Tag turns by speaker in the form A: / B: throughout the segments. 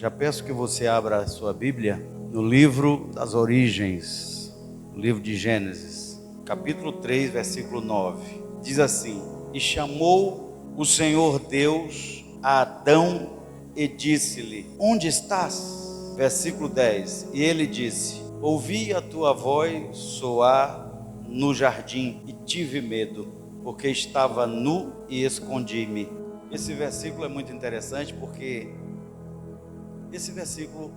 A: Já peço que você abra a sua Bíblia no livro das origens, no livro de Gênesis, capítulo 3, versículo 9. Diz assim: E chamou o Senhor Deus a Adão e disse-lhe: Onde estás? Versículo 10. E ele disse: Ouvi a tua voz soar no jardim e tive medo, porque estava nu e escondi-me. Esse versículo é muito interessante porque esse versículo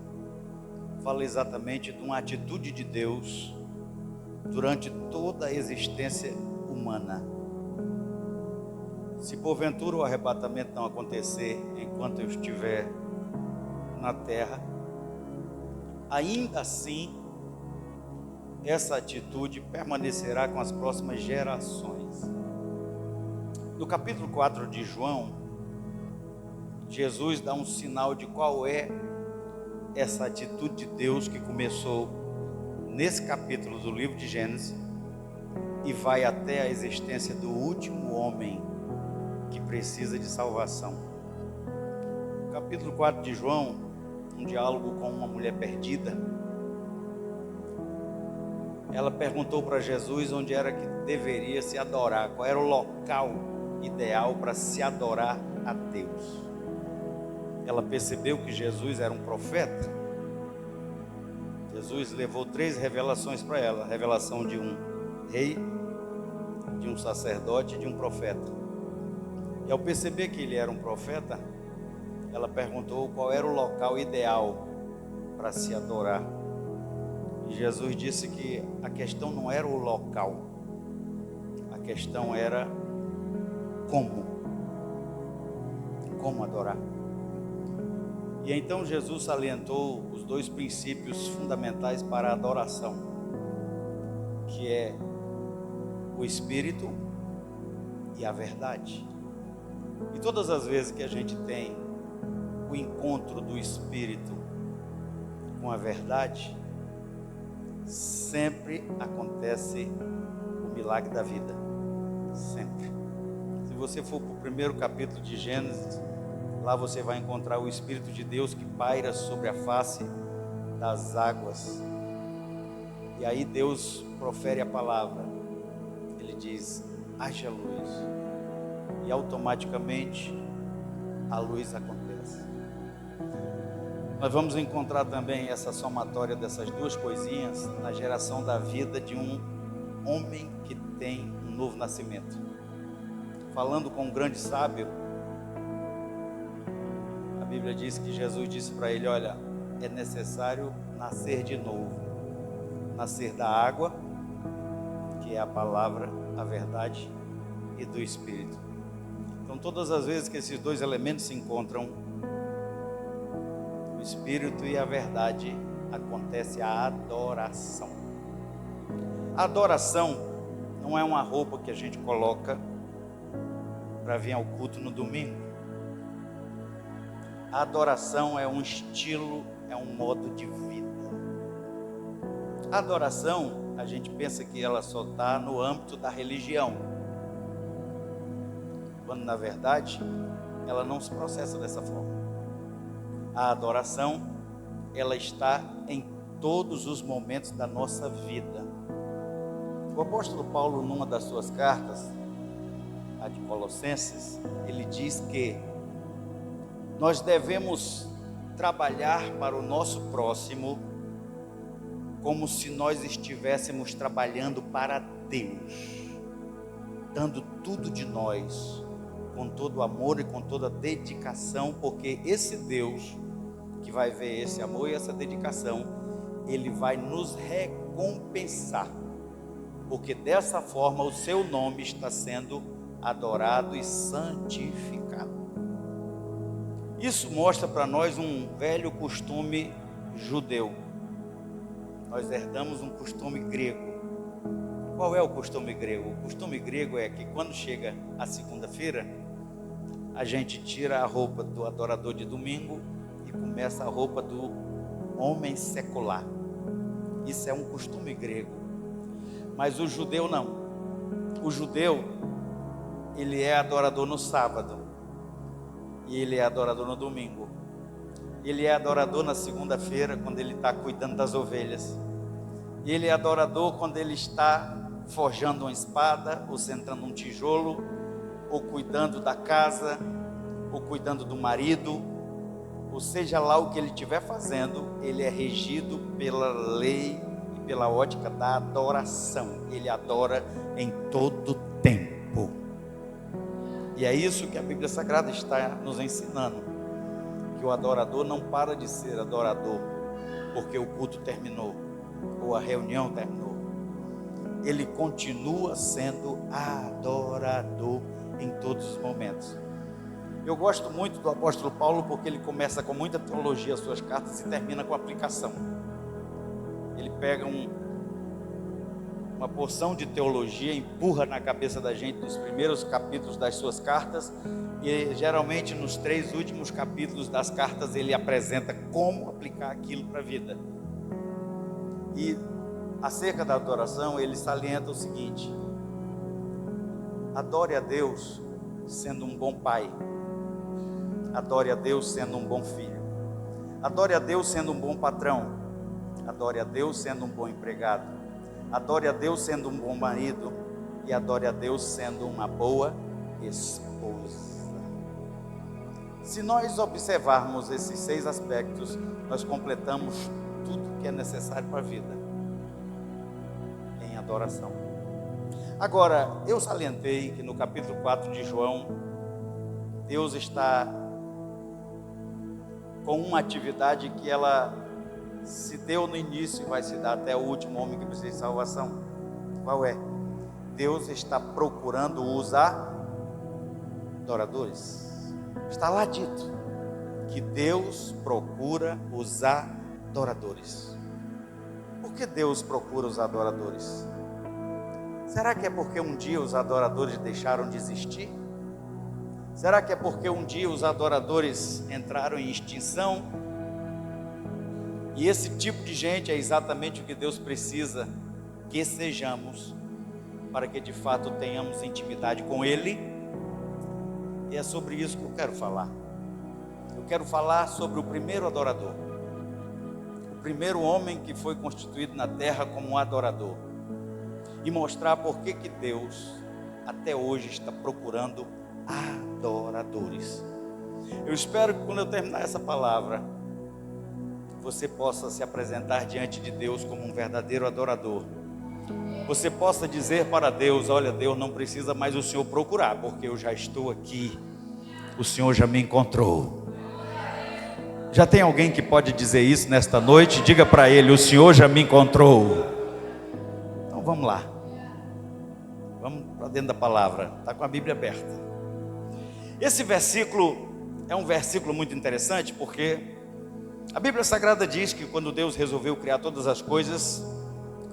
A: fala exatamente de uma atitude de Deus durante toda a existência humana. Se porventura o arrebatamento não acontecer enquanto eu estiver na terra, ainda assim essa atitude permanecerá com as próximas gerações. No capítulo 4 de João, Jesus dá um sinal de qual é essa atitude de Deus que começou nesse capítulo do livro de Gênesis e vai até a existência do último homem que precisa de salvação. No capítulo 4 de João, um diálogo com uma mulher perdida. Ela perguntou para Jesus onde era que deveria se adorar, qual era o local ideal para se adorar a Deus. Ela percebeu que Jesus era um profeta. Jesus levou 3 revelações para ela: a revelação de um rei, de um sacerdote e de um profeta. E ao perceber que ele era um profeta, ela perguntou qual era o local ideal para se adorar. E Jesus disse que a questão não era o local, a questão era como adorar. E então Jesus salientou os 2 princípios fundamentais para a adoração, que é o Espírito e a verdade. E todas as vezes que a gente tem o encontro do Espírito com a verdade, sempre acontece o milagre da vida, sempre. Se você for para o primeiro capítulo de Gênesis, lá você vai encontrar o Espírito de Deus que paira sobre a face das águas. E aí Deus profere a palavra. Ele diz: haja luz. E automaticamente a luz acontece. Nós vamos encontrar também essa somatória dessas 2 coisinhas na geração da vida de um homem que tem um novo nascimento. Falando com um grande sábio, a Bíblia diz que Jesus disse para ele: olha, é necessário nascer de novo, nascer da água, que é a palavra, a verdade, e do Espírito. Então todas as vezes que esses 2 elementos se encontram, o Espírito e a verdade, acontece a adoração. A adoração não é uma roupa que a gente coloca para vir ao culto no domingo. A adoração é um estilo, é um modo de vida. A adoração, a gente pensa que ela só está no âmbito da religião, quando na verdade ela não se processa dessa forma. A adoração, ela está em todos os momentos da nossa vida. O apóstolo Paulo, numa das suas cartas, a de Colossenses, ele diz que nós devemos trabalhar para o nosso próximo como se nós estivéssemos trabalhando para Deus, dando tudo de nós, com todo o amor e com toda a dedicação, porque esse Deus que vai ver esse amor e essa dedicação, Ele vai nos recompensar, porque dessa forma o seu nome está sendo adorado e santificado. Isso mostra para nós um velho costume judeu. Nós herdamos um costume grego. Qual é o costume grego? O costume grego é que quando chega a segunda-feira, a gente tira a roupa do adorador de domingo e começa a roupa do homem secular. Isso é um costume grego. Mas o judeu não. O judeu, ele é adorador no sábado e ele é adorador no domingo. Ele é adorador na segunda-feira, quando ele está cuidando das ovelhas. Ele é adorador quando ele está forjando uma espada, ou sentando um tijolo, ou cuidando da casa, ou cuidando do marido, ou seja lá o que ele estiver fazendo, ele é regido pela lei e pela ótica da adoração. Ele adora em todo tempo. E é isso que a Bíblia Sagrada está nos ensinando, que o adorador não para de ser adorador porque o culto terminou, ou a reunião terminou. Ele continua sendo adorador em todos os momentos. Eu gosto muito do apóstolo Paulo porque ele começa com muita teologia as suas cartas e termina com aplicação. Ele pega uma porção de teologia, empurra na cabeça da gente nos primeiros capítulos das suas cartas, e geralmente nos 3 últimos capítulos das cartas ele apresenta como aplicar aquilo para a vida. E acerca da adoração ele salienta o seguinte: adore a Deus sendo um bom pai, adore a Deus sendo um bom filho, adore a Deus sendo um bom patrão, adore a Deus sendo um bom empregado, adore a Deus sendo um bom marido, e adore a Deus sendo uma boa esposa. Se nós observarmos esses 6 aspectos, nós completamos tudo que é necessário para a vida em adoração. Agora, eu salientei que no capítulo 4 de João, Deus está com uma atividade que ela se deu no início e vai se dar até o último homem que precisa de salvação. Qual é? Deus está procurando os adoradores. Está lá dito que Deus procura os adoradores. Por que Deus procura os adoradores? Será que é porque um dia os adoradores deixaram de existir? Será que é porque um dia os adoradores entraram em extinção? E esse tipo de gente é exatamente o que Deus precisa que sejamos, para que de fato tenhamos intimidade com Ele. E é sobre isso que eu quero falar. Eu quero falar sobre o primeiro adorador, o primeiro homem que foi constituído na terra como um adorador, e mostrar por que Deus até hoje está procurando adoradores. Eu espero que quando eu terminar essa palavra, você possa se apresentar diante de Deus como um verdadeiro adorador. Você possa dizer para Deus: olha, Deus, não precisa mais o Senhor procurar, porque eu já estou aqui, o Senhor já me encontrou. Já tem alguém que pode dizer isso nesta noite? Diga para ele: o Senhor já me encontrou. Então vamos lá, vamos para dentro da palavra. Está com a Bíblia aberta. Esse versículo é um versículo muito interessante, porque a Bíblia Sagrada diz que quando Deus resolveu criar todas as coisas,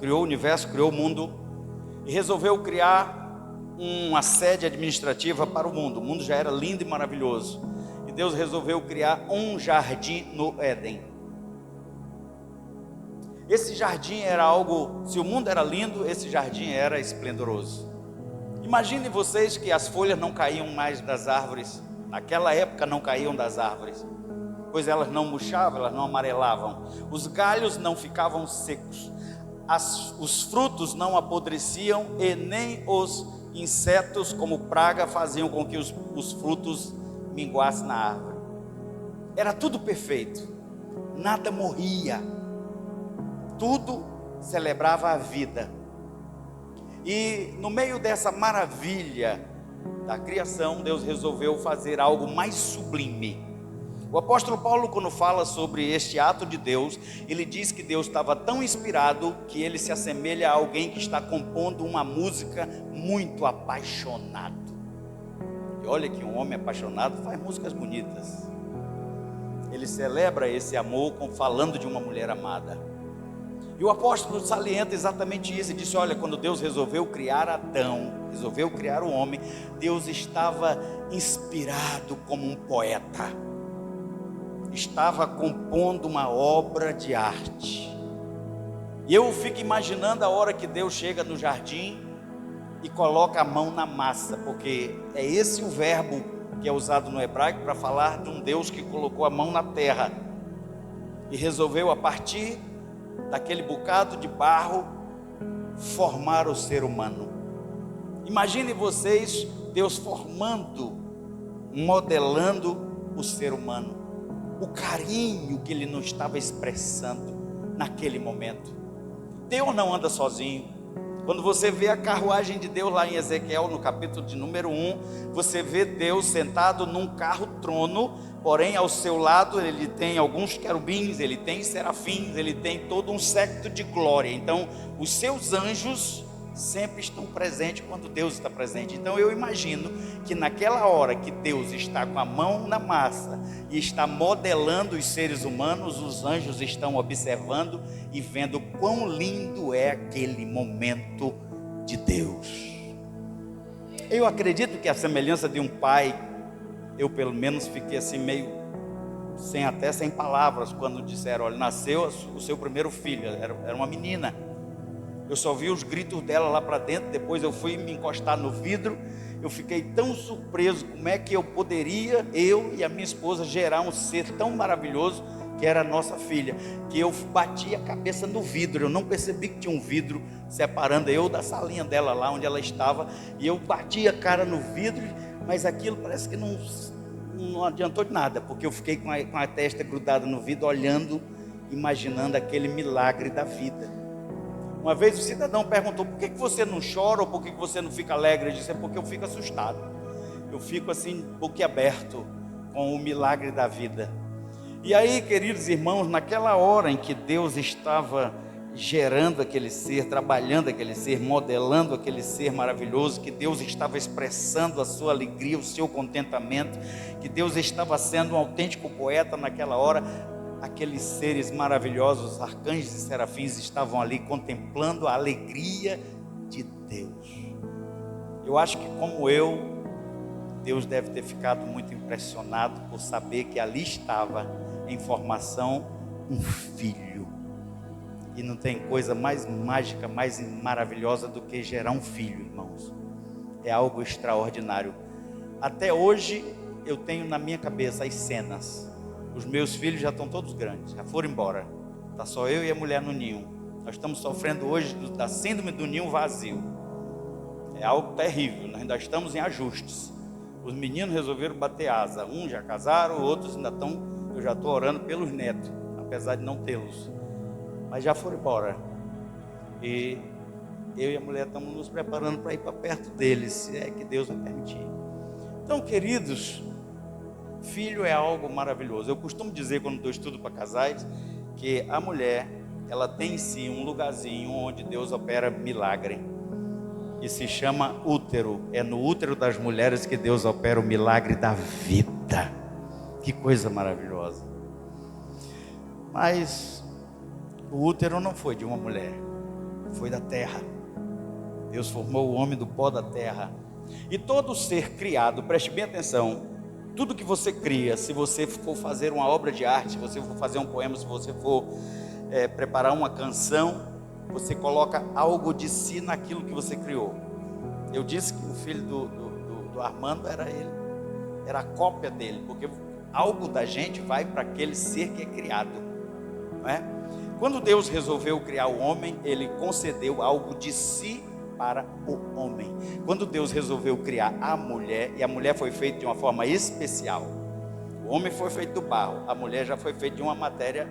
A: criou o universo, criou o mundo, e resolveu criar uma sede administrativa para o mundo. O mundo já era lindo e maravilhoso, e Deus resolveu criar um jardim no Éden. Esse jardim era algo, se o mundo era lindo, esse jardim era esplendoroso. Imagine vocês que as folhas não caíam mais das árvores, naquela época não caíam das árvores, pois elas não murchavam, elas não amarelavam, os galhos não ficavam secos, os frutos não apodreciam, e nem os insetos como praga faziam com que os frutos minguassem na árvore. Era tudo perfeito, nada morria, tudo celebrava a vida. E no meio dessa maravilha da criação, Deus resolveu fazer algo mais sublime. O apóstolo Paulo, quando fala sobre este ato de Deus, ele diz que Deus estava tão inspirado que ele se assemelha a alguém que está compondo uma música muito apaixonado. E olha que um homem apaixonado faz músicas bonitas. Ele celebra esse amor falando de uma mulher amada. E o apóstolo salienta exatamente isso, e disse: olha, quando Deus resolveu criar Adão, resolveu criar o homem, Deus estava inspirado como um poeta, estava compondo uma obra de arte. E eu fico imaginando a hora que Deus chega no jardim e coloca a mão na massa, porque é esse o verbo que é usado no hebraico para falar de um Deus que colocou a mão na terra e resolveu, a partir daquele bocado de barro, formar o ser humano. Imaginem vocês, Deus formando, modelando o ser humano, o carinho que Ele não estava expressando naquele momento. Deus não anda sozinho. Quando você vê a carruagem de Deus lá em Ezequiel, no capítulo de número 1, você vê Deus sentado num carro-trono, porém ao seu lado Ele tem alguns querubins, Ele tem serafins, Ele tem todo um séquito de glória. Então os seus anjos sempre estão presentes quando Deus está presente. Então eu imagino que naquela hora que Deus está com a mão na massa e está modelando os seres humanos, os anjos estão observando e vendo quão lindo é aquele momento de Deus. Eu acredito que a semelhança de um pai, eu pelo menos fiquei assim meio sem palavras quando disseram: olha, nasceu o seu primeiro filho, era uma menina. Eu só vi os gritos dela lá para dentro. Depois eu fui me encostar no vidro. Eu fiquei tão surpreso como é que eu poderia, eu e a minha esposa, gerar um ser tão maravilhoso que era a nossa filha, que eu bati a cabeça no vidro. Eu não percebi que tinha um vidro separando eu da salinha dela lá onde ela estava, e eu bati a cara no vidro, mas aquilo parece que não adiantou de nada, porque eu fiquei com a testa grudada no vidro, olhando, imaginando aquele milagre da vida. Uma vez o cidadão perguntou: por que você não chora ou por que você não fica alegre? Eu disse: é porque eu fico assustado, eu fico assim boquiaberto com o milagre da vida. E aí, queridos irmãos, naquela hora em que Deus estava gerando aquele ser, trabalhando aquele ser, modelando aquele ser maravilhoso, que Deus estava expressando a sua alegria, o seu contentamento, que Deus estava sendo um autêntico poeta naquela hora, aqueles seres maravilhosos, arcanjos e serafins, estavam ali contemplando a alegria de Deus. Eu acho que, como eu, Deus deve ter ficado muito impressionado por saber que ali estava em formação um filho. E não tem coisa mais mágica, mais maravilhosa do que gerar um filho, irmãos. É algo extraordinário. Até hoje eu tenho na minha cabeça as cenas. Os meus filhos já estão todos grandes, já foram embora. Está só eu e a mulher no ninho. Nós estamos sofrendo hoje da síndrome do ninho vazio. É algo terrível, nós ainda estamos em ajustes. Os meninos resolveram bater asa. Uns já casaram, outros ainda estão. Eu já estou orando pelos netos, apesar de não tê-los. Mas já foram embora. E eu e a mulher estamos nos preparando para ir para perto deles, se é que Deus vai permitir. Então, queridos, filho é algo maravilhoso. Eu costumo dizer, quando dou estudo para casais, que a mulher, ela tem em si um lugarzinho onde Deus opera milagre, e se chama útero. É no útero das mulheres que Deus opera o milagre da vida. Que coisa maravilhosa. Mas o útero não foi de uma mulher, foi da terra. Deus formou o homem do pó da terra. E todo ser criado, preste bem atenção, tudo que você cria, se você for fazer uma obra de arte, se você for fazer um poema, se você for preparar uma canção, você coloca algo de si naquilo que você criou. Eu disse que o filho do Armando era ele, era a cópia dele, porque algo da gente vai para aquele ser que é criado, não é? Quando Deus resolveu criar o homem, Ele concedeu algo de si para o homem. Quando Deus resolveu criar a mulher, e a mulher foi feita de uma forma especial, o homem foi feito do barro, a mulher já foi feita de uma matéria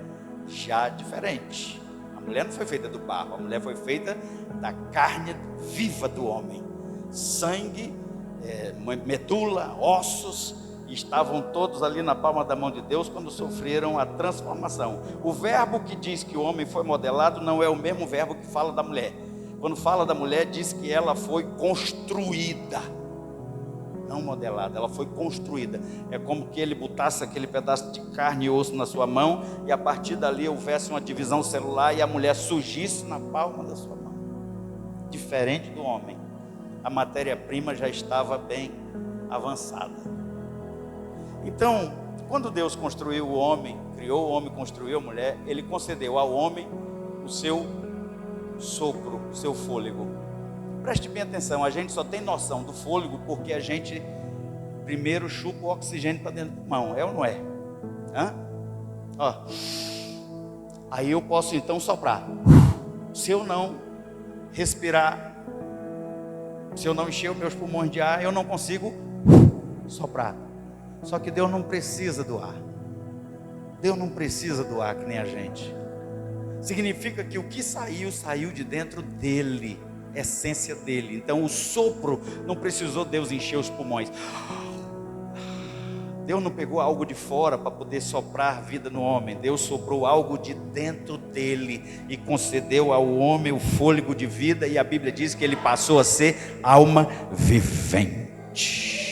A: já diferente. A mulher não foi feita do barro, a mulher foi feita da carne viva do homem, sangue, medula, ossos, estavam todos ali na palma da mão de Deus quando sofreram a transformação. O verbo que diz que o homem foi modelado não é o mesmo verbo que fala da mulher. Quando fala da mulher, diz que ela foi construída, não modelada, ela foi construída. É como que ele botasse aquele pedaço de carne e osso na sua mão, e a partir dali houvesse uma divisão celular, e a mulher surgisse na palma da sua mão. Diferente do homem, a matéria-prima já estava bem avançada. Então, quando Deus construiu o homem, criou o homem, construiu a mulher, Ele concedeu ao homem o seu sopro, o seu fôlego. Preste bem atenção, a gente só tem noção do fôlego porque a gente primeiro chupa o oxigênio para dentro do pulmão, é ou não é? Ó, Aí eu posso então soprar. Se eu não respirar, se eu não encher os meus pulmões de ar, eu não consigo soprar. Só que Deus não precisa do ar. Deus não precisa do ar que nem a gente. Significa que o que saiu, saiu de dentro dele, essência dele. Então o sopro não precisou Deus encher os pulmões. Deus não pegou algo de fora para poder soprar vida no homem. Deus soprou algo de dentro dele e concedeu ao homem o fôlego de vida. E a Bíblia diz que ele passou a ser alma vivente.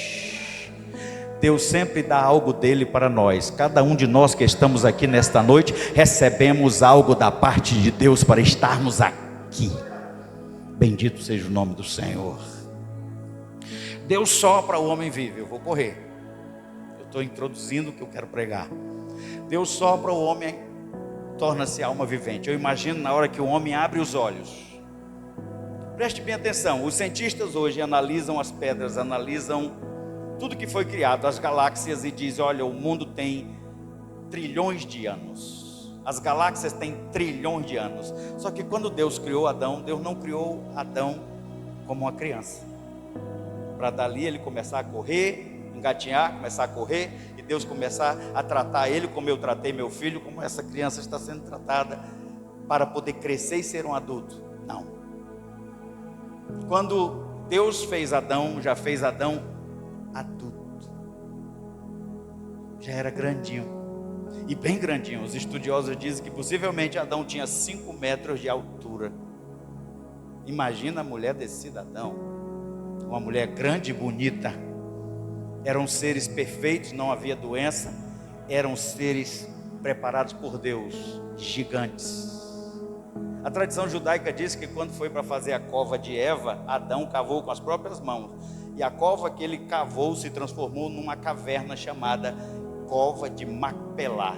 A: Deus sempre dá algo dele para nós. Cada um de nós que estamos aqui nesta noite, recebemos algo da parte de Deus para estarmos aqui. Bendito seja o nome do Senhor. Deus sopra, o homem vive. Eu vou correr. Estou introduzindo o que eu quero pregar. Deus sopra, o homem torna-se alma vivente. Eu imagino na hora que o homem abre os olhos. Preste bem atenção. Os cientistas hoje analisam as pedras, analisam tudo que foi criado, as galáxias, e dizem: olha, o mundo tem trilhões de anos. As galáxias têm trilhões de anos. Só que quando Deus criou Adão, Deus não criou Adão como uma criança, para dali ele começar a correr, engatinhar, começar a correr, e Deus começar a tratar ele como eu tratei meu filho, como essa criança está sendo tratada, para poder crescer e ser um adulto. Não. Quando Deus fez Adão, já fez Adão adulto. Já era grandinho, e bem grandinho. Os estudiosos dizem que possivelmente Adão tinha 5 metros de altura. Imagina a mulher desse cidadão, uma mulher grande e bonita. Eram seres perfeitos, não havia doença. Eram seres preparados por Deus, gigantes. A tradição judaica diz que quando foi para fazer a cova de Eva, Adão cavou com as próprias mãos. E a cova que ele cavou se transformou numa caverna chamada Cova de Macpelá,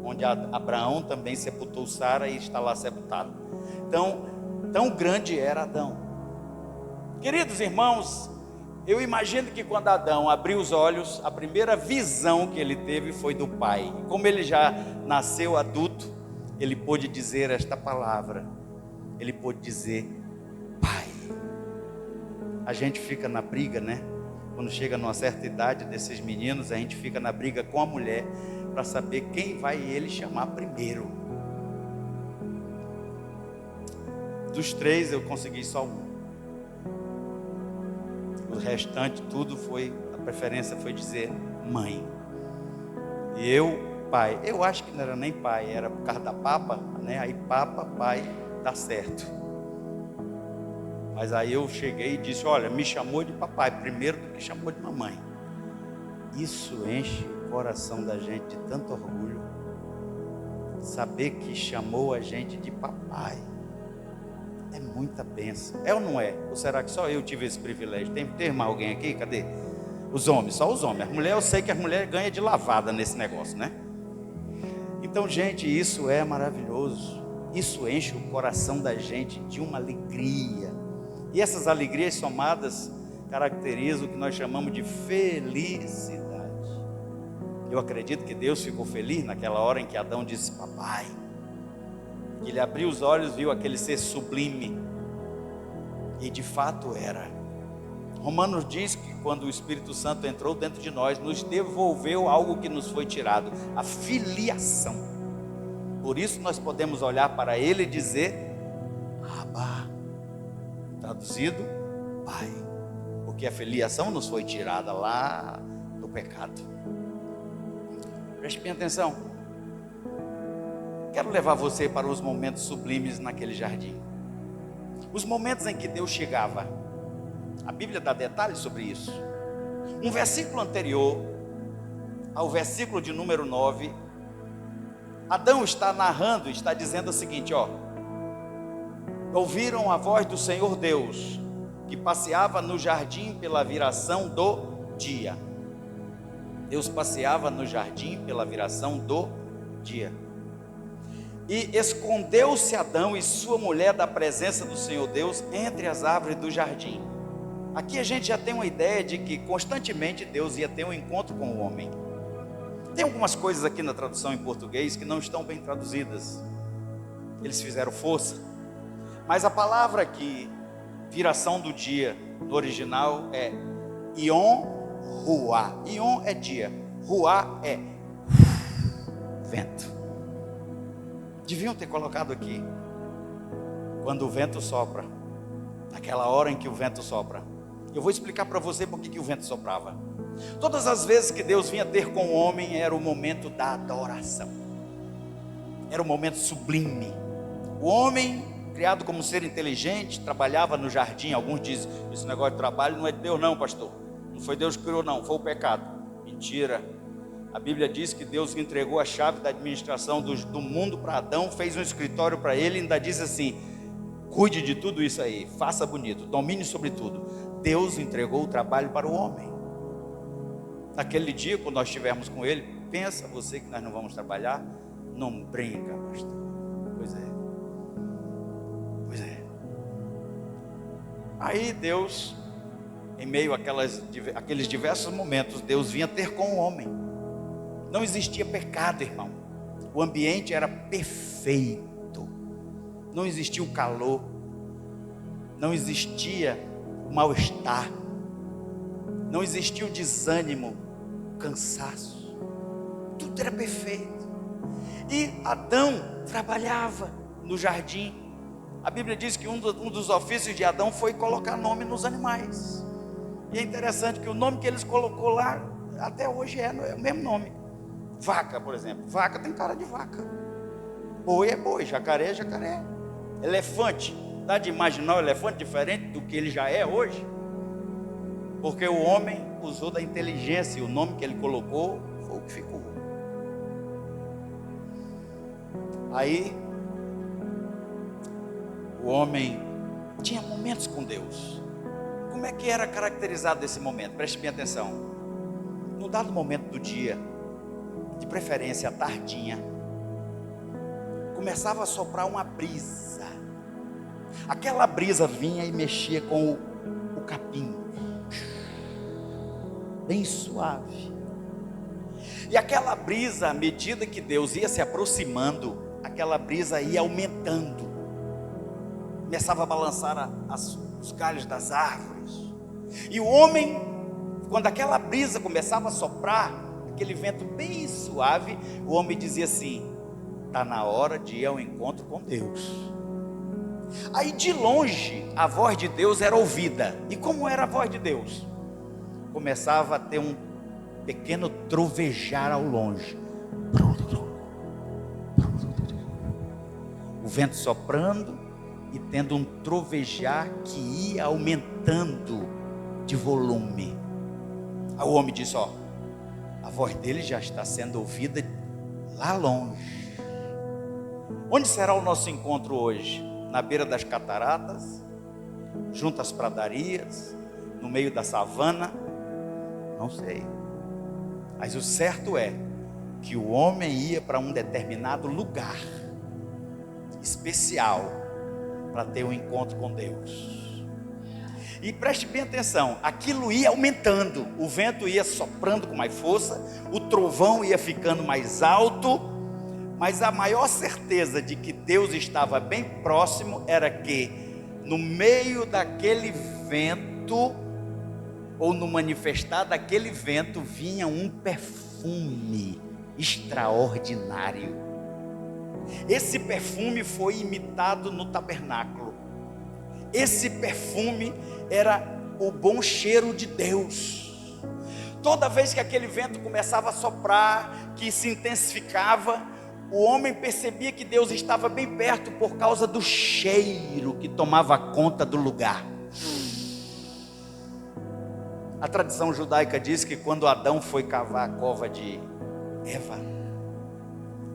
A: onde Abraão também sepultou Sara e está lá sepultado. Então, tão grande era Adão. Queridos irmãos, eu imagino que quando Adão abriu os olhos, a primeira visão que ele teve foi do Pai. Como ele já nasceu adulto, ele pôde dizer esta palavra. Ele pôde dizer: Pai. A gente fica na briga, né? Quando chega numa certa idade desses meninos, a gente fica na briga com a mulher para saber quem vai ele chamar primeiro. Dos 3 eu consegui só um. O restante tudo foi, a preferência foi dizer mãe. E eu, pai. Eu acho que não era nem pai, era por causa da papa, né? Aí papa, pai, dá certo. Mas aí eu cheguei e disse: olha, me chamou de papai primeiro do que chamou de mamãe. Isso enche o coração da gente de tanto orgulho. Saber que chamou a gente de papai. É muita bênção. É ou não é? Ou será que só eu tive esse privilégio? Tem mais alguém aqui? Cadê? Os homens, só os homens. As mulheres, eu sei que as mulheres ganham de lavada nesse negócio, né? Então, gente, isso é maravilhoso. Isso enche o coração da gente de uma alegria. E essas alegrias somadas caracterizam o que nós chamamos de felicidade. Eu acredito que Deus ficou feliz naquela hora em que Adão disse papai. Ele abriu os olhos, viu aquele ser sublime, e de fato era. Romanos diz que quando o Espírito Santo entrou dentro de nós, nos devolveu algo que nos foi tirado, a filiação. Por isso nós podemos olhar para ele e dizer Abba, traduzido, Pai, porque a filiação nos foi tirada lá do pecado. Preste bem atenção. Quero levar você para os momentos sublimes naquele jardim. Os momentos em que Deus chegava. A Bíblia dá detalhes sobre isso. Um versículo anterior ao versículo de número 9, Adão está narrando, está dizendo o seguinte, ó: ouviram a voz do Senhor Deus, que passeava no jardim pela viração do dia. Deus passeava no jardim pela viração do dia. E escondeu-se Adão e sua mulher da presença do Senhor Deus entre as árvores do jardim. Aqui a gente já tem uma ideia de que constantemente Deus ia ter um encontro com o homem. Tem algumas coisas aqui na tradução em português que não estão bem traduzidas. Eles fizeram força. Mas a palavra aqui, viração do dia, no original é Ion Ruá. Ion é dia, Ruá é vento. Deviam ter colocado aqui, quando o vento sopra, naquela hora em que o vento sopra. Eu vou explicar para você por que o vento soprava. Todas as vezes que Deus vinha ter com o homem, era o momento da adoração. Era um momento sublime. O homem, criado como ser inteligente, trabalhava no jardim. Alguns dizem, esse negócio de trabalho não é de Deus não, pastor. Não foi Deus que criou não, foi o pecado. Mentira. A Bíblia diz que Deus entregou a chave da administração do mundo para Adão, fez um escritório para ele e ainda diz assim, cuide de tudo isso aí, faça bonito, domine sobre tudo. Deus entregou o trabalho para o homem. Naquele dia, quando nós estivermos com ele, pensa você que nós não vamos trabalhar? Não brinca, pastor. Pois é. Pois é. Aí Deus, em meio àqueles diversos momentos, Deus vinha ter com o homem. Não existia pecado, irmão. O ambiente era perfeito. Não existia o calor. Não existia o mal-estar. Não existia o desânimo, o cansaço. Tudo era perfeito. E Adão trabalhava no jardim. A Bíblia diz que um dos ofícios de Adão foi colocar nome nos animais. E é interessante que o nome que eles colocou lá, até hoje é o mesmo nome. Vaca, por exemplo. Vaca tem cara de vaca. Boi é boi, jacaré é jacaré. Elefante, dá de imaginar um elefante diferente do que ele já é hoje? Porque o homem usou da inteligência e o nome que ele colocou foi o que ficou. Aí, o homem tinha momentos com Deus. Como é que era caracterizado esse momento? Preste bem atenção. Num dado momento do dia, de preferência à tardinha, começava a soprar uma brisa. Aquela brisa vinha e mexia com o capim, bem suave. E aquela brisa, à medida que Deus ia se aproximando, aquela brisa ia aumentando. Começava a balançar os galhos das árvores. E o homem, quando aquela brisa começava a soprar, aquele vento bem suave, o homem dizia assim, está na hora de ir ao encontro com Deus. Aí de longe, a voz de Deus era ouvida. E como era a voz de Deus? Começava a ter um pequeno trovejar ao longe. O vento soprando e tendo um trovejar que ia aumentando de volume. Aí o homem disse, a voz dele já está sendo ouvida lá longe. Onde será o nosso encontro hoje? Na beira das cataratas? Junto às pradarias? No meio da savana? Não sei. Mas o certo é que o homem ia para um determinado lugar especial para ter um encontro com Deus. E preste bem atenção, aquilo ia aumentando, o vento ia soprando com mais força, o trovão ia ficando mais alto, mas a maior certeza de que Deus estava bem próximo era que no meio daquele vento, ou no manifestar daquele vento, vinha um perfume extraordinário. Esse perfume foi imitado no tabernáculo. Esse perfume era o bom cheiro de Deus. Toda vez que aquele vento começava a soprar, que se intensificava, o homem percebia que Deus estava bem perto por causa do cheiro que tomava conta do lugar. A tradição judaica diz que quando Adão foi cavar a cova de Eva,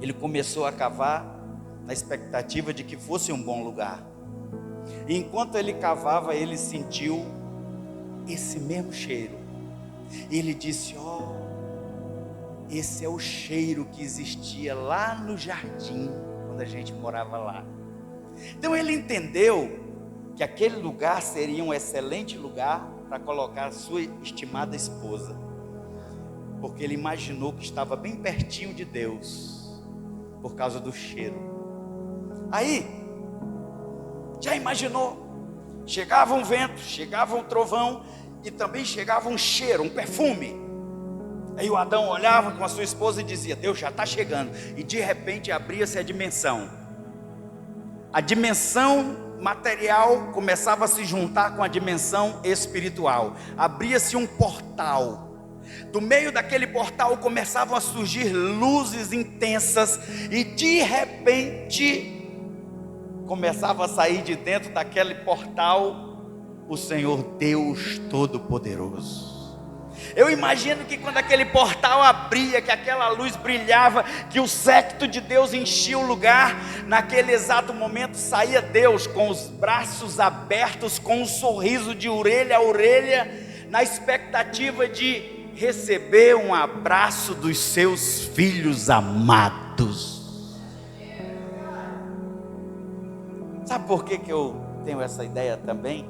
A: ele começou a cavar na expectativa de que fosse um bom lugar. E enquanto ele cavava, ele sentiu esse mesmo cheiro. E ele disse, esse é o cheiro que existia lá no jardim, quando a gente morava lá. Então ele entendeu que aquele lugar seria um excelente lugar para colocar a sua estimada esposa. porque ele imaginou que estava bem pertinho de Deus, por causa do cheiro. Aí, já imaginou? Chegava um vento, chegava um trovão e também chegava um cheiro, um perfume. Aí o Adão olhava com a sua esposa e dizia: Deus já está chegando. E de repente abria-se a dimensão. A dimensão material começava a se juntar com a dimensão espiritual. Abria-se um portal. Do meio daquele portal começavam a surgir luzes intensas. E de repente começava a sair de dentro daquele portal o Senhor Deus Todo-Poderoso. Eu imagino que quando aquele portal abria, que aquela luz brilhava, que o séquito de Deus enchia o lugar, naquele exato momento saía Deus com os braços abertos, com um sorriso de orelha a orelha, na expectativa de receber um abraço dos seus filhos amados. Sabe por que eu tenho essa ideia também?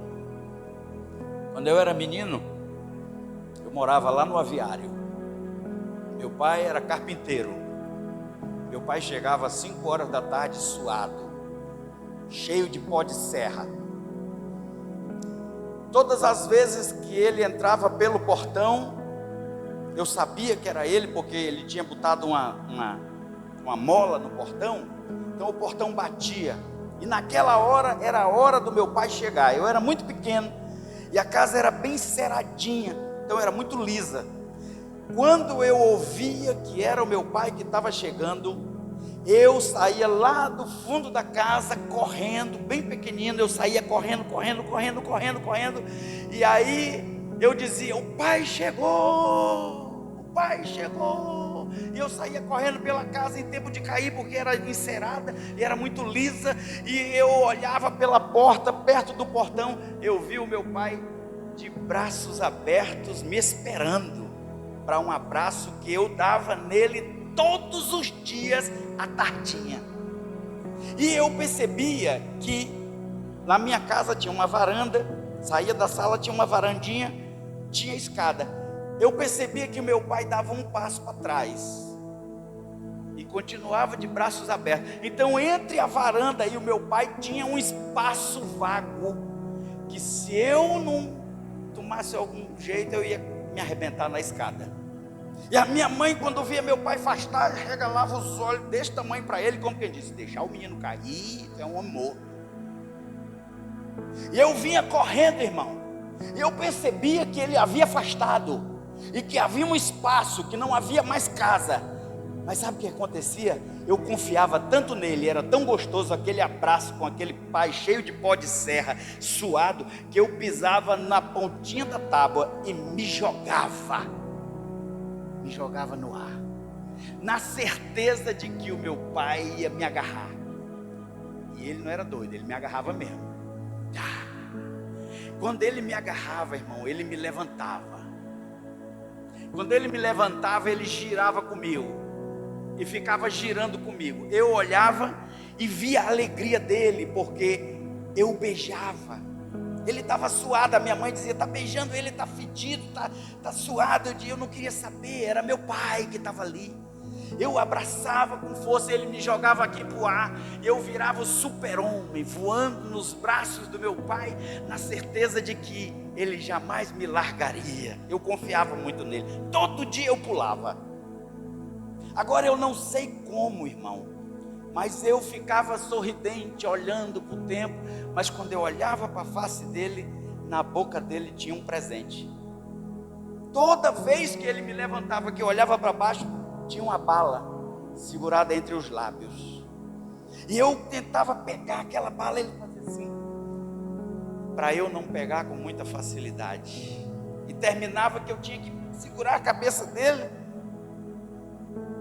A: Quando eu era menino, eu morava lá no aviário. Meu pai era carpinteiro. Meu pai chegava às 5 horas da tarde suado, cheio de pó de serra. Todas as vezes que ele entrava pelo portão, eu sabia que era ele, porque ele tinha botado uma mola no portão. Então o portão batia. E naquela hora era a hora do meu pai chegar. Eu era muito pequeno e a casa era bem ceradinha, então era muito lisa. Quando eu ouvia que era o meu pai que estava chegando, eu saía lá do fundo da casa correndo, bem pequenino. Eu saía correndo. E aí eu dizia: o pai chegou, o pai chegou. E eu saía correndo pela casa em tempo de cair, porque era encerada e era muito lisa. E eu olhava pela porta, perto do portão, eu vi o meu pai de braços abertos me esperando para um abraço que eu dava nele todos os dias à tardinha. E eu percebia que na minha casa tinha uma varanda, saía da sala, tinha uma varandinha, tinha escada. Eu percebia que o meu pai dava um passo para trás e continuava de braços abertos. Então entre a varanda e o meu pai tinha um espaço vago, que se eu não tomasse algum jeito, eu ia me arrebentar na escada. E a minha mãe, quando via meu pai afastar, regalava os olhos desse tamanho para ele, como quem disse: deixar o menino cair, é um amor. E eu vinha correndo, irmão, e eu percebia que ele havia afastado, e que havia um espaço, que não havia mais casa. Mas sabe o que acontecia? Eu confiava tanto nele, era tão gostoso aquele abraço com aquele pai cheio de pó de serra, suado, que eu pisava na pontinha da tábua e me jogava no ar, na certeza de que o meu pai ia me agarrar. E ele não era doido, ele me agarrava mesmo. Quando ele me agarrava, irmão, ele me levantava. Quando ele me levantava, ele girava comigo e ficava girando comigo. Eu olhava e via a alegria dele, porque eu beijava. Ele estava suado, a minha mãe dizia: está beijando ele, está fedido, está suado. Eu não queria saber, era meu pai que estava ali. Eu abraçava com força, ele me jogava aqui para o ar. Eu virava o super-homem, voando nos braços do meu pai, na certeza de que ele jamais me largaria. Eu confiava muito nele, todo dia eu pulava. Agora eu não sei como, irmão, mas eu ficava sorridente, olhando para o tempo. Mas quando eu olhava para a face dele, na boca dele tinha um presente. Toda vez que ele me levantava, que eu olhava para baixo, tinha uma bala segurada entre os lábios. E eu tentava pegar aquela bala, ele fazia assim, para eu não pegar com muita facilidade. E terminava que eu tinha que segurar a cabeça dele,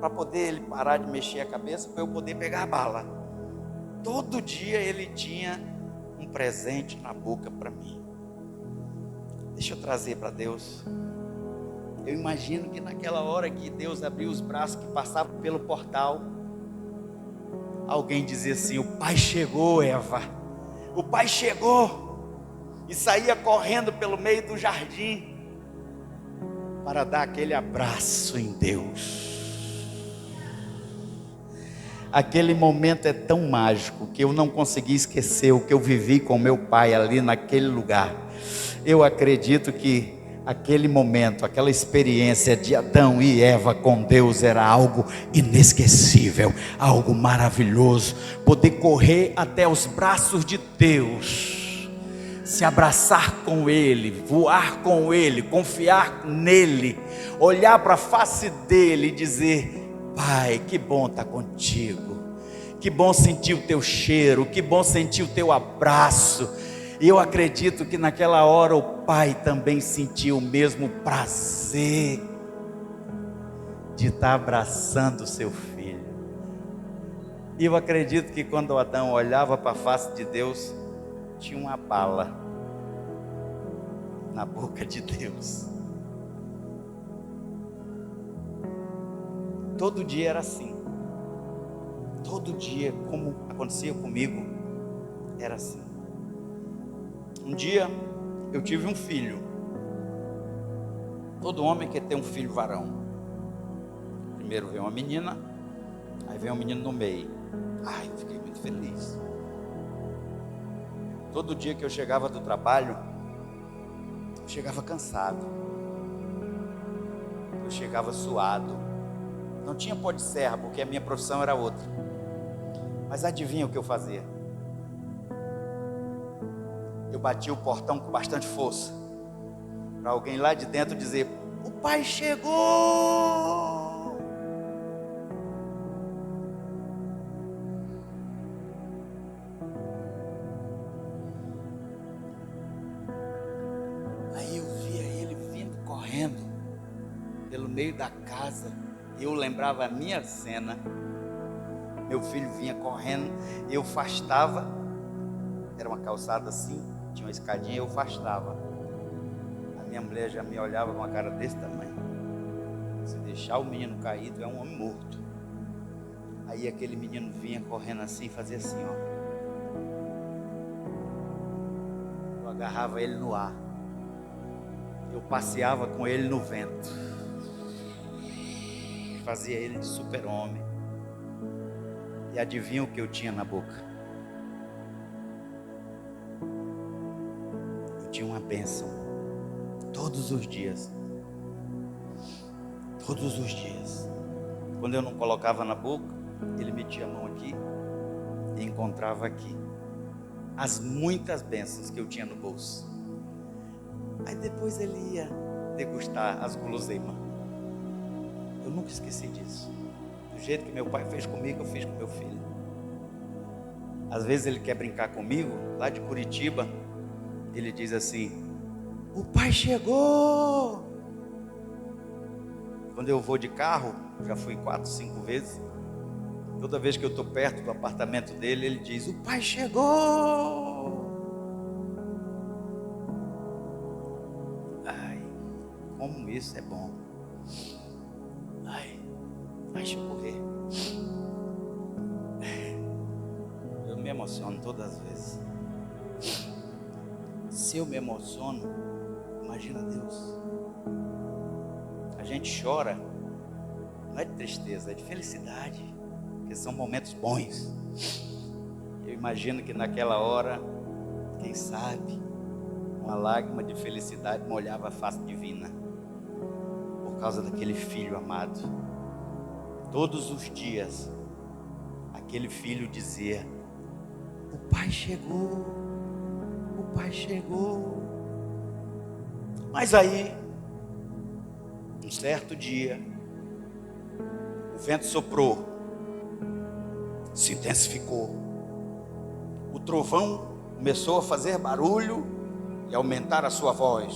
A: para poder ele parar de mexer a cabeça, para eu poder pegar a bala. Todo dia ele tinha um presente na boca para mim. Deixa eu trazer para Deus. Eu imagino que naquela hora que Deus abriu os braços, que passava pelo portal, alguém dizia assim: o pai chegou, Eva, o pai chegou. E saía correndo pelo meio do jardim. para dar aquele abraço em Deus. Aquele momento é tão mágico que eu não consegui esquecer o que eu vivi com meu pai ali naquele lugar. Eu acredito que aquele momento, aquela experiência de Adão e Eva com Deus era algo inesquecível, algo maravilhoso. Poder correr até os braços de Deus, se abraçar com Ele, voar com Ele, confiar nele, olhar para a face dele e dizer: Pai, que bom estar contigo, que bom sentir o teu cheiro, que bom sentir o teu abraço. E eu acredito que naquela hora o pai também sentiu o mesmo prazer de estar abraçando o seu filho. E eu acredito que quando Adão olhava para a face de Deus, tinha uma bala na boca de Deus. Todo dia era assim. Todo dia, como acontecia comigo, era assim. Um dia eu tive um filho. Todo homem quer ter um filho varão. Primeiro vem uma menina, aí vem um menino no meio. Ai, eu fiquei muito feliz. Todo dia que eu chegava do trabalho, eu chegava cansado. Eu chegava suado. Não tinha pó de serra, porque a minha profissão era outra. Mas adivinha o que eu fazia? Eu batia o portão com bastante força, para alguém lá de dentro dizer: o pai chegou. Aí eu via ele vindo correndo pelo meio da casa. Eu lembrava a minha cena. Meu filho vinha correndo, eu afastava. Era uma calçada assim, tinha uma escadinha, eu afastava. A minha mulher já me olhava com uma cara desse tamanho. Se deixar o menino caído, é um homem morto. Aí aquele menino vinha correndo assim, fazia assim, ó. Eu agarrava ele no ar. Eu passeava com ele no vento. Fazia ele de super-homem. E adivinha o que eu tinha na boca? Eu tinha uma bênção. Todos os dias. Todos os dias. Quando eu não colocava na boca, ele metia a mão aqui e encontrava aqui as muitas bênçãos que eu tinha no bolso. Aí depois ele ia degustar as guloseimas. Eu nunca esqueci disso. Do jeito que meu pai fez comigo, eu fiz com meu filho. Às vezes ele quer brincar comigo, lá de Curitiba, ele diz assim: o pai chegou. Quando eu vou de carro, já fui 4, 5 vezes, toda vez que eu estou perto do apartamento dele, ele diz: o pai chegou. Ai, como isso é bom. Ai, deixa eu correr. Eu me emociono todas as vezes. Se eu me emociono, imagina Deus. A gente chora, não é de tristeza, é de felicidade, porque são momentos bons. Eu imagino que naquela hora, quem sabe, uma lágrima de felicidade molhava a face divina, por causa daquele filho amado. Todos os dias, aquele filho dizia: o pai chegou, o pai chegou. Mas aí, um certo dia, o vento soprou, se intensificou, o trovão começou a fazer barulho e aumentar a sua voz.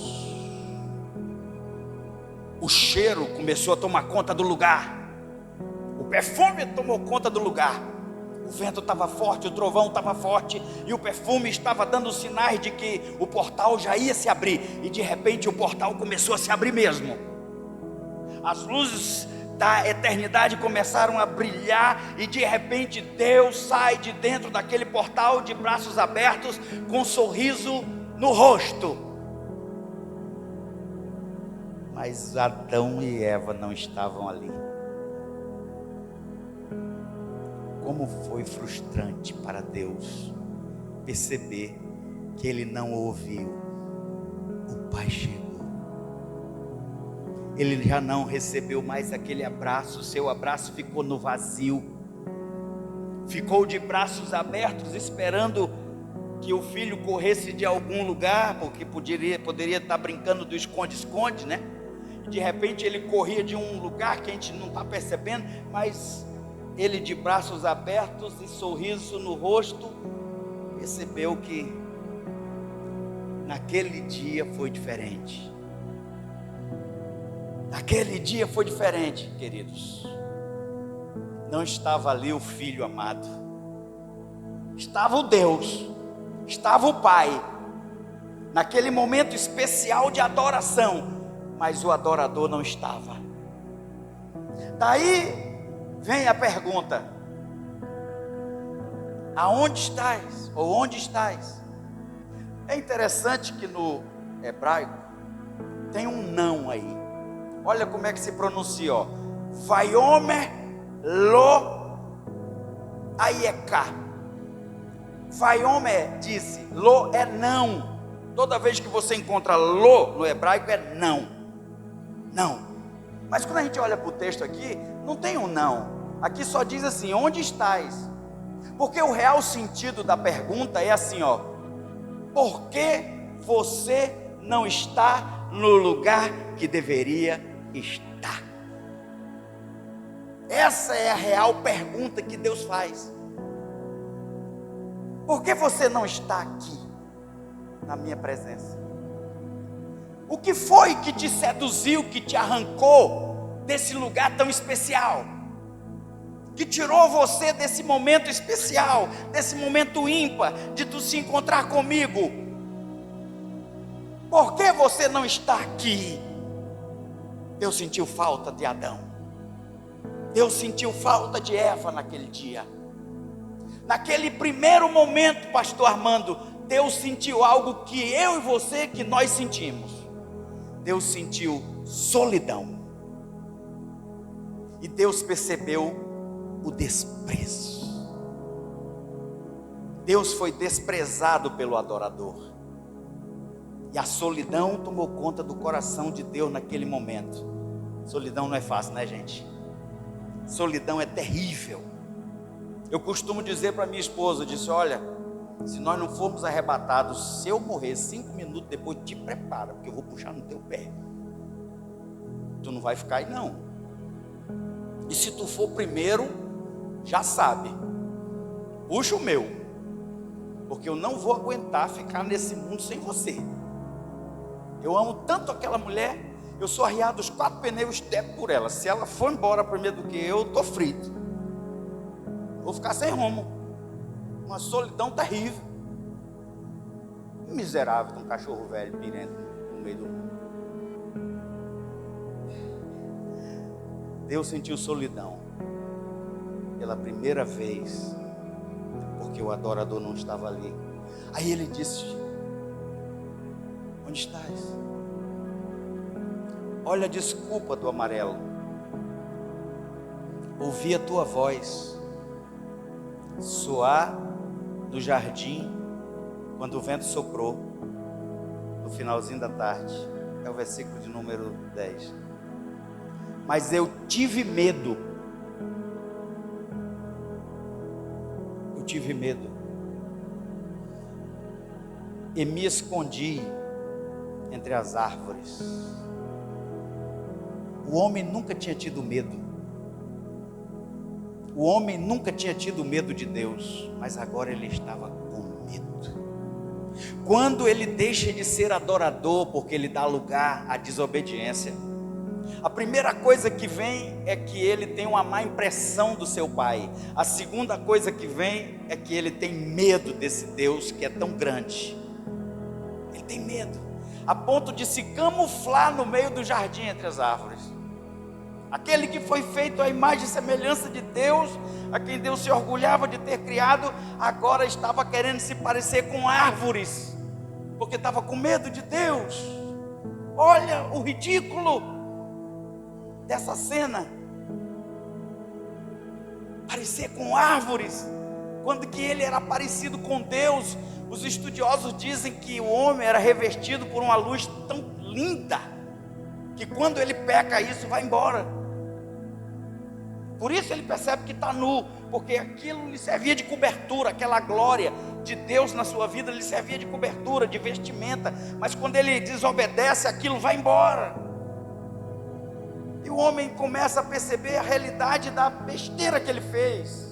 A: O cheiro começou a tomar conta do lugar. O perfume tomou conta do lugar. O vento estava forte, o trovão estava forte, e o perfume estava dando sinais de que o portal já ia se abrir. E de repente o portal começou a se abrir mesmo. As luzes da eternidade começaram a brilhar, e de repente Deus sai de dentro daquele portal de braços abertos, com um sorriso no rosto. mas Adão e Eva não estavam ali. Como foi frustrante para Deus perceber que ele não ouviu. O Pai chegou. Ele já não recebeu mais aquele abraço, seu abraço ficou no vazio. Ficou de braços abertos, esperando que o filho corresse de algum lugar, porque poderia estar brincando do esconde-esconde, né? De repente ele corria de um lugar que a gente não está percebendo, mas ele de braços abertos e sorriso no rosto, percebeu que naquele dia foi diferente. Naquele dia foi diferente, queridos. Não estava ali o Filho amado, estava o Deus, estava o Pai, naquele momento especial de adoração, mas o adorador não estava. Daí vem a pergunta: aonde estás? Ou onde estás? É interessante que no hebraico tem um não aí. Olha como é que se pronuncia, ó. Vaiomer lo aieká. Vaiomer disse, lo é não. Toda vez que você encontra lo no hebraico é não. Não. Mas quando a gente olha para o texto aqui, não tem um não. Aqui só diz assim, onde estás? Porque o real sentido da pergunta é assim, ó. Por que você não está no lugar que deveria estar? Essa é a real pergunta que Deus faz. Por que você não está aqui, na minha presença? O que foi que te seduziu, que te arrancou desse lugar tão especial? Que tirou você desse momento especial, desse momento ímpar, de tu se encontrar comigo? Por que você não está aqui? Deus sentiu falta de Adão. Deus sentiu falta de Eva naquele dia. Naquele primeiro momento, pastor Armando, Deus sentiu algo que eu e você, que nós sentimos. Deus sentiu solidão. E Deus percebeu o desprezo. Deus foi desprezado pelo adorador. E a solidão tomou conta do coração de Deus naquele momento. Solidão não é fácil, né, gente? Solidão é terrível. Eu costumo dizer para minha esposa, eu disse, olha, se nós não formos arrebatados, se eu morrer 5 minutos depois, te prepara, porque eu vou puxar no teu pé. Tu não vai ficar aí não. E se tu for primeiro, já sabe, puxa o meu, porque eu não vou aguentar ficar nesse mundo sem você. Eu amo tanto aquela mulher, eu sou arriado os 4 pneus step por ela. Se ela for embora primeiro do que eu estou frito. Vou ficar sem rumo. Uma solidão terrível. Miserável de um cachorro velho pirento no meio do mundo. Deus sentiu solidão pela primeira vez, porque o adorador não estava ali. Aí ele disse, onde estás? Olha a desculpa do amarelo. Ouvi a tua voz soar no jardim quando o vento soprou no finalzinho da tarde. É o versículo de número 10. Mas eu tive medo. Eu tive medo e me escondi entre as árvores. O homem nunca tinha tido medo. O homem nunca tinha tido medo de Deus, mas agora ele estava com medo. Quando ele deixa de ser adorador, porque ele dá lugar à desobediência, a primeira coisa que vem é que ele tem uma má impressão do seu pai. A segunda coisa que vem é que ele tem medo desse Deus que é tão grande. Ele tem medo, a ponto de se camuflar no meio do jardim entre as árvores. Aquele que foi feito à imagem e semelhança de Deus, a quem Deus se orgulhava de ter criado, agora estava querendo se parecer com árvores, porque estava com medo de Deus. Olha o ridículo dessa cena. Parecer com árvores, quando que ele era parecido com Deus. Os estudiosos dizem que o homem era revestido por uma luz tão linda, que quando ele peca, isso vai embora. Por isso ele percebe que está nu, porque aquilo lhe servia de cobertura, aquela glória de Deus na sua vida lhe servia de cobertura, de vestimenta. Mas quando ele desobedece, aquilo vai embora. E o homem começa a perceber a realidade da besteira que ele fez.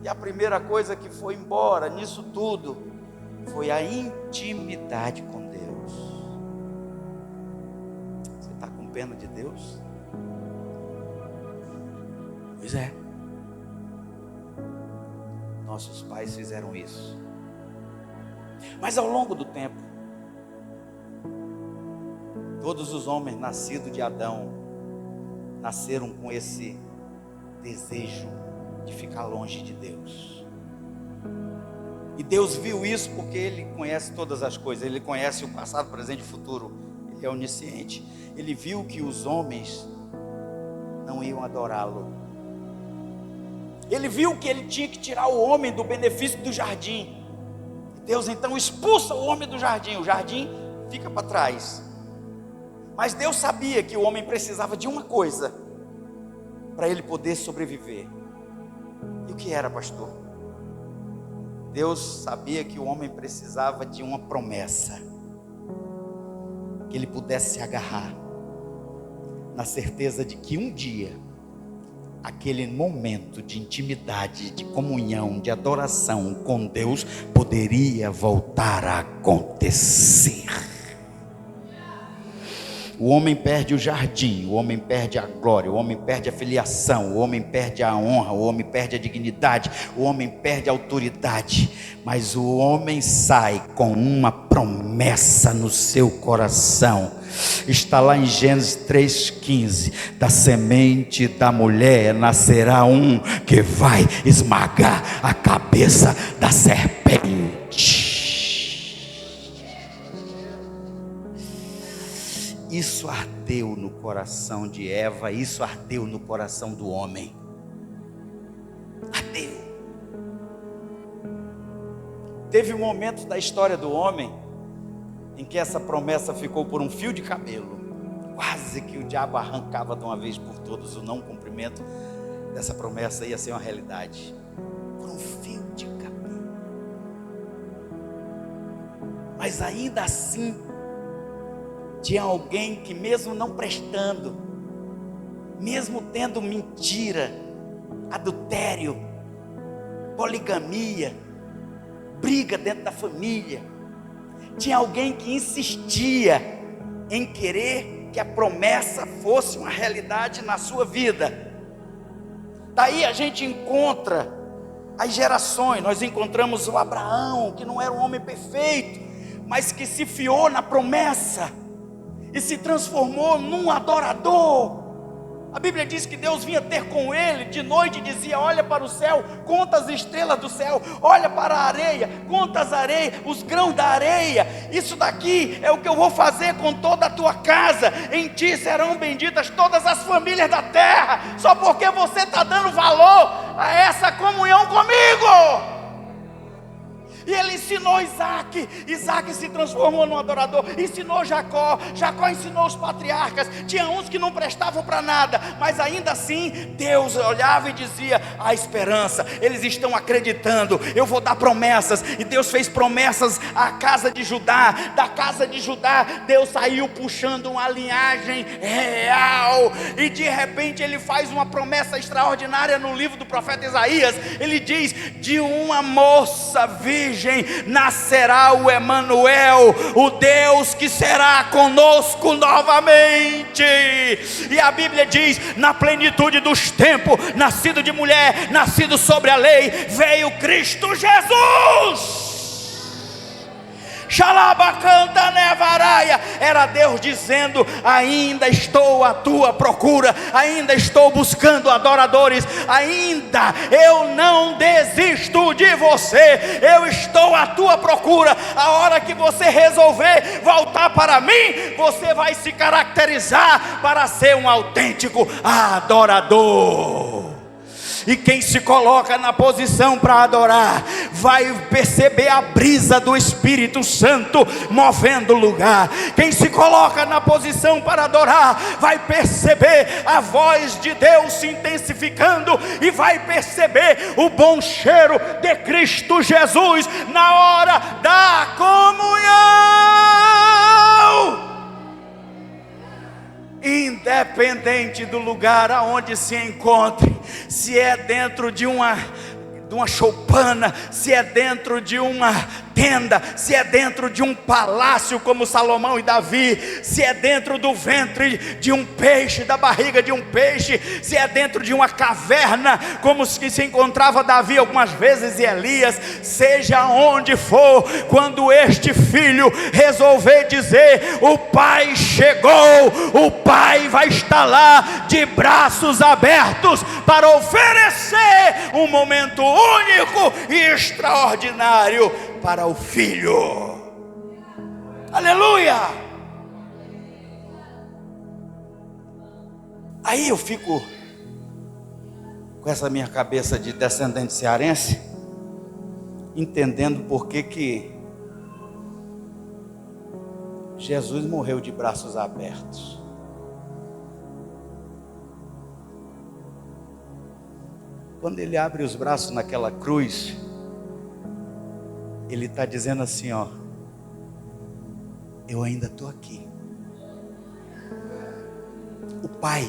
A: E a primeira coisa que foi embora nisso tudo foi a intimidade com Deus. Você está com pena de Deus? Pois é. Nossos pais fizeram isso. Mas ao longo do tempo, todos os homens nascidos de Adão nasceram com esse desejo de ficar longe de Deus. E Deus viu isso porque Ele conhece todas as coisas. Ele conhece o passado, presente e futuro. Ele é onisciente. Ele viu que os homens não iam adorá-lo. Ele viu que ele tinha que tirar o homem do benefício do jardim. Deus então expulsa o homem do jardim. O jardim fica para trás. Mas Deus sabia que o homem precisava de uma coisa para ele poder sobreviver. E o que era, pastor? Deus sabia que o homem precisava de uma promessa, que ele pudesse se agarrar, na certeza de que um dia, aquele momento de intimidade, de comunhão, de adoração com Deus, poderia voltar a acontecer. O homem perde o jardim, o homem perde a glória, o homem perde a filiação, o homem perde a honra, o homem perde a dignidade, o homem perde a autoridade, mas o homem sai com uma promessa no seu coração. Está lá em Gênesis 3,15: da semente da mulher nascerá um que vai esmagar a cabeça da serpente. Isso ardeu no coração de Eva, isso ardeu no coração do homem. Ardeu. Teve um momento da história do homem em que essa promessa ficou por um fio de cabelo. Quase que o diabo arrancava de uma vez por todas. O não cumprimento dessa promessa ia ser uma realidade. Por um fio de cabelo. Mas ainda assim, tinha alguém que, mesmo não prestando, mesmo tendo mentira, adultério, poligamia, briga dentro da família, tinha alguém que insistia em querer que a promessa fosse uma realidade na sua vida. Daí a gente encontra as gerações. Nós encontramos o Abraão, que não era um homem perfeito, mas que se fiou na promessa e se transformou num adorador. A Bíblia diz que Deus vinha ter com ele de noite e dizia: olha para o céu, conta as estrelas do céu, olha para a areia, conta as areias, os grãos da areia. Isso daqui é o que eu vou fazer com toda a tua casa. Em ti serão benditas todas as famílias da terra, só porque você está dando valor a essa comunhão comigo. E ele ensinou Isaac. Isaac se transformou num adorador. Ensinou Jacó. Jacó ensinou os patriarcas. Tinha uns que não prestavam para nada, mas ainda assim Deus olhava e dizia: há esperança, eles estão acreditando, eu vou dar promessas. E Deus fez promessas à casa de Judá. Da casa de Judá Deus saiu puxando uma linhagem real. E de repente ele faz uma promessa extraordinária no livro do profeta Isaías. Ele diz: de uma moça virgem nascerá o Emanuel, o Deus que será conosco novamente. E a Bíblia diz: na plenitude dos tempos, nascido de mulher, nascido sobre a lei, veio Cristo Jesus. Xalabacanta nevaraia. Era Deus dizendo: ainda estou à tua procura, ainda estou buscando adoradores, ainda eu não desisto de você, eu estou à tua procura. A hora que você resolver voltar para mim, você vai se caracterizar para ser um autêntico adorador. E quem se coloca na posição para adorar, vai perceber a brisa do Espírito Santo movendo o lugar. Quem se coloca na posição para adorar, vai perceber a voz de Deus se intensificando, e vai perceber o bom cheiro de Cristo Jesus na hora da comunhão. Independente do lugar aonde se encontre, se é dentro de uma choupana, se é dentro de uma tenda, se é dentro de um palácio como Salomão e Davi, se é dentro do ventre de um peixe, da barriga de um peixe, se é dentro de uma caverna como que se encontrava Davi algumas vezes e Elias, seja onde for, quando este filho resolver dizer: o pai chegou, o pai vai estar lá de braços abertos para oferecer um momento único e extraordinário para o filho. Aleluia! Aí eu fico com essa minha cabeça de descendente cearense, entendendo por que Jesus morreu de braços abertos. Quando ele abre os braços naquela cruz, ele está dizendo assim, ó: eu ainda estou aqui. O Pai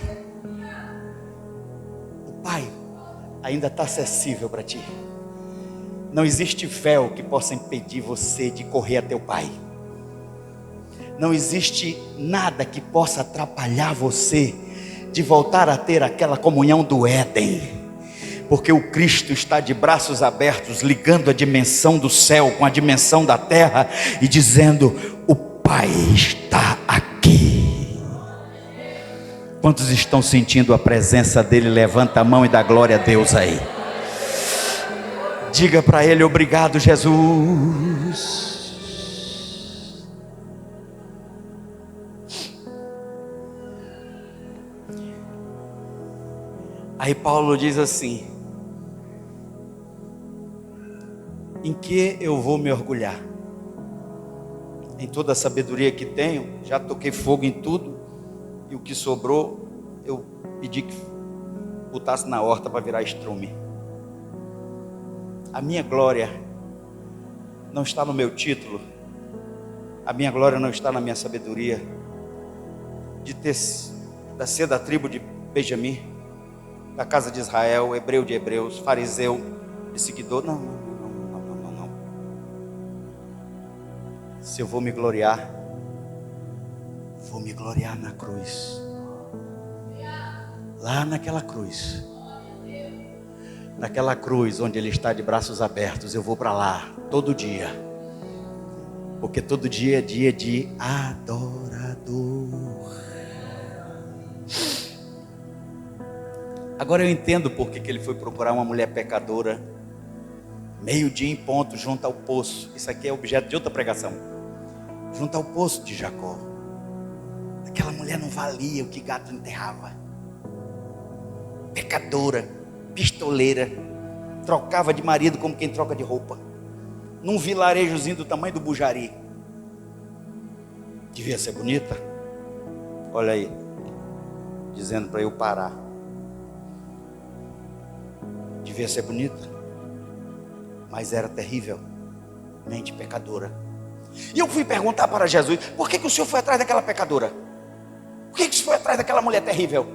A: ainda está acessível para ti. Não existe véu que possa impedir você de correr até o Pai. Não existe nada que possa atrapalhar você de voltar a ter aquela comunhão do Éden. Porque o Cristo está de braços abertos, ligando a dimensão do céu com a dimensão da terra e dizendo: o Pai está aqui. Quantos estão sentindo a presença dele? Levanta a mão e dá glória a Deus aí. Diga para ele: obrigado, Jesus. Aí Paulo diz assim: em que eu vou me orgulhar? Em toda a sabedoria que tenho, já toquei fogo em tudo, e o que sobrou, eu pedi que botasse na horta para virar estrume. A minha glória não está no meu título, a minha glória não está na minha sabedoria, de ser da tribo de Benjamim, da casa de Israel, hebreu de hebreus, fariseu de seguidor. Não. Se eu vou me gloriar na cruz. Lá naquela cruz. Naquela cruz onde ele está de braços abertos, eu vou para lá todo dia. Porque todo dia é dia de adorador. Agora eu entendo por que ele foi procurar uma mulher pecadora, meio-dia em ponto, junto ao poço. Isso aqui é objeto de outra pregação. Junto ao poço de Jacó. Aquela mulher não valia o que gato enterrava. Pecadora, pistoleira, trocava de marido como quem troca de roupa, num vilarejozinho do tamanho do Bujari. Devia ser bonita. Olha aí, dizendo para eu parar. Devia ser bonita, mas era terrivelmente pecadora. E eu fui perguntar para Jesus: por que o senhor foi atrás daquela pecadora? Por que o senhor foi atrás daquela mulher terrível?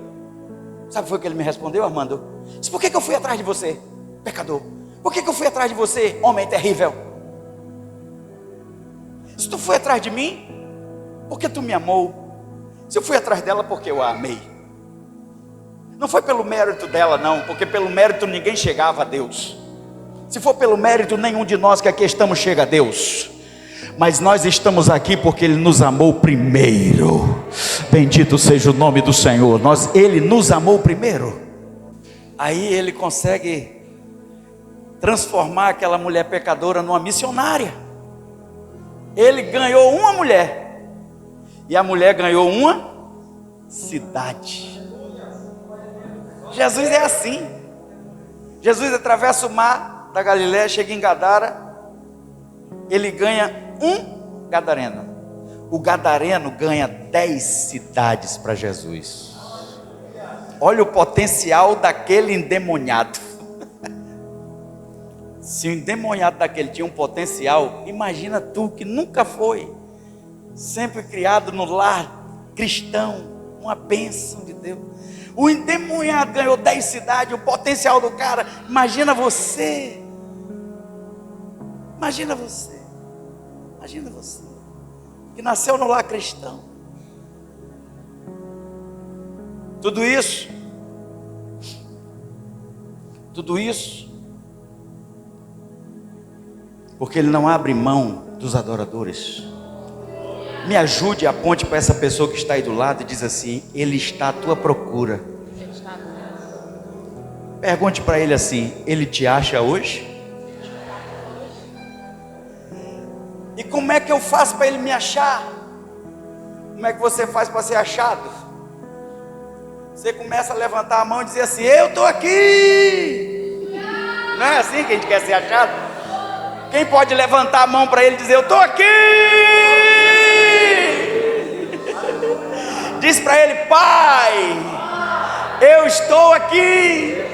A: Sabe o que foi que ele me respondeu, Armando? Disse: por que eu fui atrás de você, pecador? Por que eu fui atrás de você, homem terrível? Se tu foi atrás de mim, porque tu me amou. Se eu fui atrás dela, porque eu a amei. Não foi pelo mérito dela, não, porque pelo mérito ninguém chegava a Deus. Se for pelo mérito, nenhum de nós que aqui estamos chega a Deus. Mas nós estamos aqui porque Ele nos amou primeiro. Bendito seja o nome do Senhor. Ele nos amou primeiro. Aí Ele consegue transformar aquela mulher pecadora numa missionária. Ele ganhou uma mulher, e a mulher ganhou uma cidade. Jesus é assim. Jesus atravessa o mar da Galileia, chega em Gadara. Ele ganha um gadareno. O gadareno ganha 10 cidades para Jesus. Olha o potencial daquele endemoniado. Se o endemoniado daquele tinha um potencial, imagina tu que nunca foi, sempre criado no lar cristão, uma bênção de Deus. O endemoniado ganhou 10 cidades, o potencial do cara. Imagina você. Imagina você. Imagina você, que nasceu no lar cristão. Tudo isso, porque Ele não abre mão dos adoradores. Me ajude, aponte para essa pessoa que está aí do lado e diz assim: Ele está à tua procura. Pergunte para ele assim: Ele te acha hoje? E como é que eu faço para Ele me achar? Como é que você faz para ser achado? Você começa a levantar a mão e dizer assim: eu estou aqui. Não é assim que a gente quer ser achado? Quem pode levantar a mão para Ele e dizer: eu estou aqui? Diz para Ele: Pai, eu estou aqui.